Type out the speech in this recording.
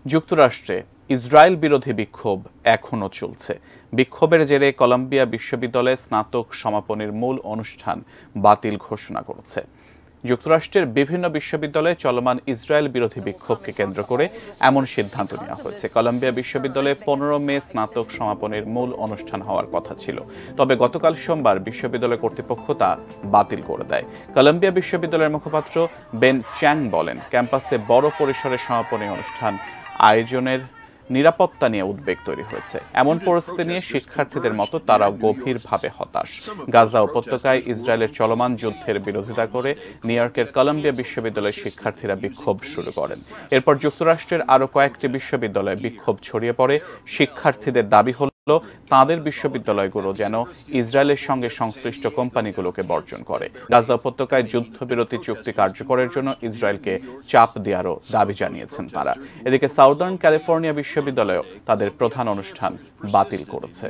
যুক্তরাষ্ট্রে ইসরায়েল বিরোধী বিক্ষোভ এখনো চলছে। বিক্ষোভের জেরে কলম্বিয়া বিশ্ববিদ্যালয়ে স্নাতক সমাপনীর মূল অনুষ্ঠান বাতিল ঘোষণা করেছে। যুক্তরাষ্ট্রের বিভিন্ন বিশ্ববিদ্যালয়ে চলমান ইসরায়েল বিরোধী বিক্ষোভকে কেন্দ্র করে এমন সিদ্ধান্ত নেওয়া হয়েছে। কলম্বিয়া বিশ্ববিদ্যালয়ে 15 মে স্নাতক সমাপনীর মূল অনুষ্ঠান হওয়ার কথা ছিল, তবে গতকাল সোমবার বিশ্ববিদ্যালয় কর্তৃপক্ষ তা বাতিল করে দেয়। কলম্বিয়া বিশ্ববিদ্যালয়ের মুখপাত্র বেন চ্যাং বলেন, ক্যাম্পাসে বড় পরিসরে সমাপনী অনুষ্ঠান আয়োজনের নিরাপত্তা নিয়ে উদ্বেগ তৈরি হয়েছে। এমন পরিস্থিতি নিয়ে শিক্ষার্থীদের মতো তারাও গভীরভাবে হতাশ। গাজা উপত্যকায় ইসরায়েলের চলমান যুদ্ধের বিরোধিতা করে নিউ ইয়র্কের কলম্বিয়া বিশ্ববিদ্যালয়ের শিক্ষার্থীরা বিক্ষোভ শুরু করেন। এরপর যুক্তরাষ্ট্রের আরও কয়েকটি বিশ্ববিদ্যালয়ে বিক্ষোভ ছড়িয়ে পড়ে। শিক্ষার্থীদের দাবি হল তাদের বিশ্ববিদ্যালয়গুলো যেন ইসরায়েলের সঙ্গে সংশ্লিষ্ট কোম্পানিগুলোকে বর্জন করে। গাজা উপত্যকায় যুদ্ধবিরতি চুক্তি কার্যকরের জন্য ইসরায়েলকে চাপ দেওয়ারও দাবি জানিয়েছেন তারা। এদিকে সাউদার্ন ক্যালিফোর্নিয়া বিশ্ববিদ্যালয়ও তাদের প্রধান অনুষ্ঠান বাতিল করেছে।